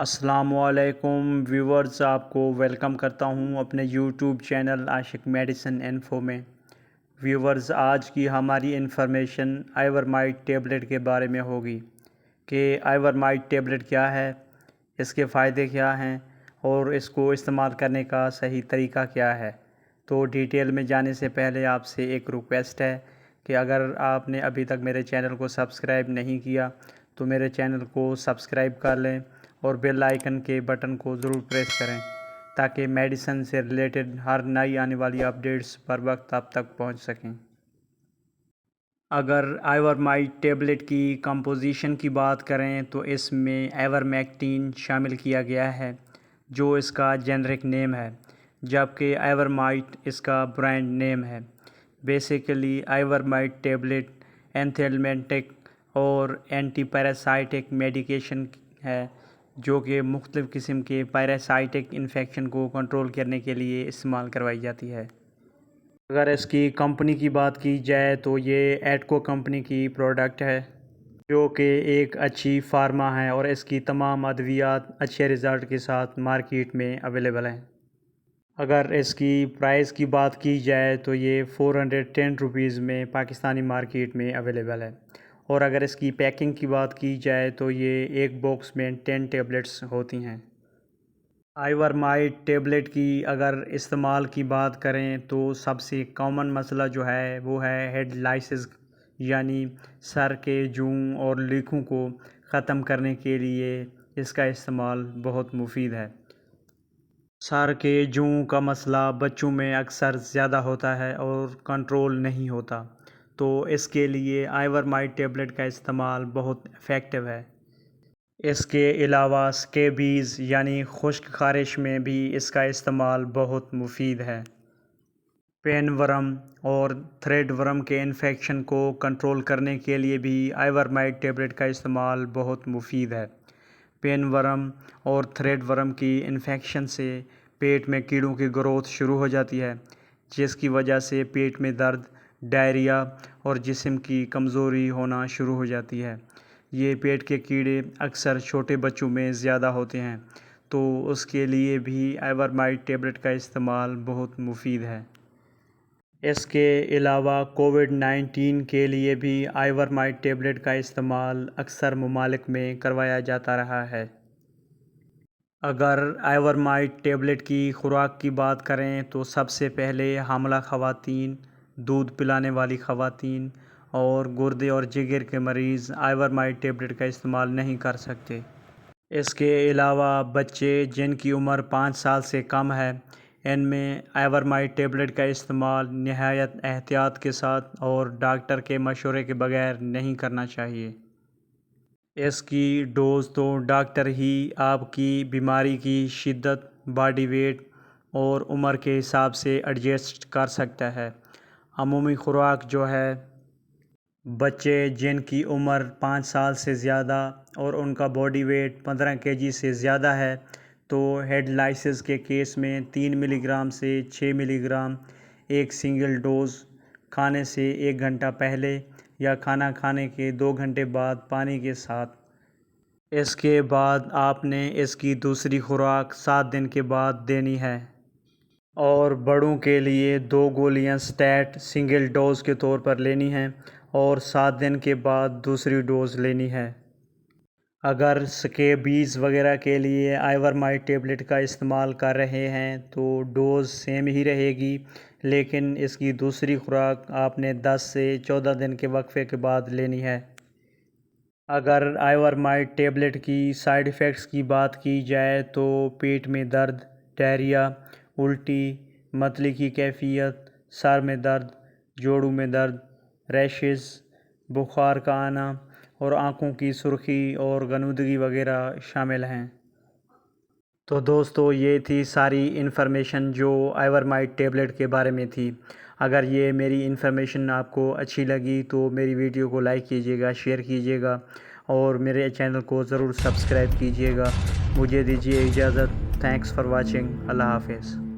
السلام علیکم ویورز، آپ کو ویلکم کرتا ہوں اپنے یوٹیوب چینل عاشق میڈیسن انفو میں۔ ویورز، آج کی ہماری انفارمیشن آئیورمائٹ ٹیبلٹ کے بارے میں ہوگی کہ آئیورمائٹ ٹیبلٹ کیا ہے، اس کے فائدے کیا ہیں اور اس کو استعمال کرنے کا صحیح طریقہ کیا ہے۔ تو ڈیٹیل میں جانے سے پہلے آپ سے ایک ریکویسٹ ہے کہ اگر آپ نے ابھی تک میرے چینل کو سبسکرائب نہیں کیا تو میرے چینل کو سبسکرائب کر لیں اور بیل آئیکن کے بٹن کو ضرور پریس کریں تاکہ میڈیسن سے ریلیٹڈ ہر نئی آنے والی اپڈیٹس پر وقت آپ تک پہنچ سکیں۔ اگر آئیورمائٹ ٹیبلٹ کی کمپوزیشن کی بات کریں تو اس میں آئیورمیکٹین شامل کیا گیا ہے جو اس کا جنرک نیم ہے، جبکہ آئیورمائٹ اس کا برانڈ نیم ہے۔ بیسیکلی آئیورمائٹ ٹیبلٹ اینتھیلمنٹک اور اینٹی پیراسائٹک میڈیکیشن ہے جو کہ مختلف قسم کے پیراسائٹک انفیکشن کو کنٹرول کرنے کے لیے استعمال کروائی جاتی ہے۔ اگر اس کی کمپنی کی بات کی جائے تو یہ ایڈکو کمپنی کی پروڈکٹ ہے جو کہ ایک اچھی فارما ہے اور اس کی تمام ادویات اچھے رزلٹ کے ساتھ مارکیٹ میں اویلیبل ہیں۔ اگر اس کی پرائس کی بات کی جائے تو یہ 410 روپیز میں پاکستانی مارکیٹ میں اویلیبل ہے، اور اگر اس کی پیکنگ کی بات کی جائے تو یہ ایک باکس میں 10 ٹیبلٹس ہوتی ہیں۔ آئیورمائٹ ٹیبلٹ کی اگر استعمال کی بات کریں تو سب سے کامن مسئلہ جو ہے وہ ہے ہیڈ لائسز، یعنی سر کے جوں اور لیکھوں کو ختم کرنے کے لیے اس کا استعمال بہت مفید ہے۔ سر کے جوں کا مسئلہ بچوں میں اکثر زیادہ ہوتا ہے اور کنٹرول نہیں ہوتا، تو اس کے لیے آئیورمائٹ ٹیبلٹ کا استعمال بہت افیکٹو ہے۔ اس کے علاوہ سکیبیز یعنی خشک خارش میں بھی اس کا استعمال بہت مفید ہے۔ پین ورم اور تھریڈ ورم کے انفیکشن کو کنٹرول کرنے کے لیے بھی آئیورمائٹ ٹیبلٹ کا استعمال بہت مفید ہے۔ پین ورم اور تھریڈ ورم کی انفیکشن سے پیٹ میں کیڑوں کی گروتھ شروع ہو جاتی ہے، جس کی وجہ سے پیٹ میں درد، ڈائریا اور جسم کی کمزوری ہونا شروع ہو جاتی ہے۔ یہ پیٹ کے کیڑے اکثر چھوٹے بچوں میں زیادہ ہوتے ہیں، تو اس کے لیے بھی آئیورمائٹ ٹیبلٹ کا استعمال بہت مفید ہے۔ اس کے علاوہ کووڈ-19 کے لیے بھی آئیورمائٹ ٹیبلٹ کا استعمال اکثر ممالک میں کروایا جاتا رہا ہے۔ اگر آئیورمائٹ ٹیبلٹ کی خوراک کی بات کریں تو سب سے پہلے حاملہ خواتین، دودھ پلانے والی خواتین اور گردے اور جگر کے مریض آئیورمائٹ ٹیبلٹ کا استعمال نہیں کر سکتے۔ اس کے علاوہ بچے جن کی عمر 5 سال سے کم ہے، ان میں آئیورمائٹ ٹیبلٹ کا استعمال نہایت احتیاط کے ساتھ اور ڈاکٹر کے مشورے کے بغیر نہیں کرنا چاہیے۔ اس کی ڈوز تو ڈاکٹر ہی آپ کی بیماری کی شدت، باڈی ویٹ اور عمر کے حساب سے ایڈجسٹ کر سکتا ہے۔ عمومی خوراک جو ہے، بچے جن کی عمر 5 سال سے زیادہ اور ان کا باڈی ویٹ 15 kg سے زیادہ ہے، تو ہیڈ لائسز کے کیس میں 3 ملی گرام سے 6 ملی گرام ایک سنگل ڈوز کھانے سے 1 گھنٹہ پہلے یا کھانا کھانے کے 2 گھنٹے بعد پانی کے ساتھ۔ اس کے بعد آپ نے اس کی دوسری خوراک 7 دن کے بعد دینی ہے، اور بڑوں کے لیے 2 گولیاں سٹیٹ سنگل ڈوز کے طور پر لینی ہیں اور 7 دن کے بعد دوسری ڈوز لینی ہے۔ اگر سکیبیز وغیرہ کے لیے آئیورمائٹ ٹیبلٹ کا استعمال کر رہے ہیں تو ڈوز سیم ہی رہے گی، لیکن اس کی دوسری خوراک آپ نے 10 سے 14 دن کے وقفے کے بعد لینی ہے۔ اگر آئیورمائٹ ٹیبلٹ کی سائیڈ ایفیکٹس کی بات کی جائے تو پیٹ میں درد، ڈائریا، الٹی، متلی کی کیفیت، سر میں درد، جوڑوں میں درد، ریشز، بخار کا آنا اور آنکھوں کی سرخی اور غنودگی وغیرہ شامل ہیں۔ تو دوستو، یہ تھی ساری انفارمیشن جو آئیورمائٹ ٹیبلٹ کے بارے میں تھی۔ اگر یہ میری انفارمیشن آپ کو اچھی لگی تو میری ویڈیو کو لائک کیجیے گا، شیئر کیجیے گا اور میرے چینل کو ضرور سبسکرائب کیجیے گا۔ مجھے دیجیے اجازت۔ Thanks for watching. اللہ حافظ۔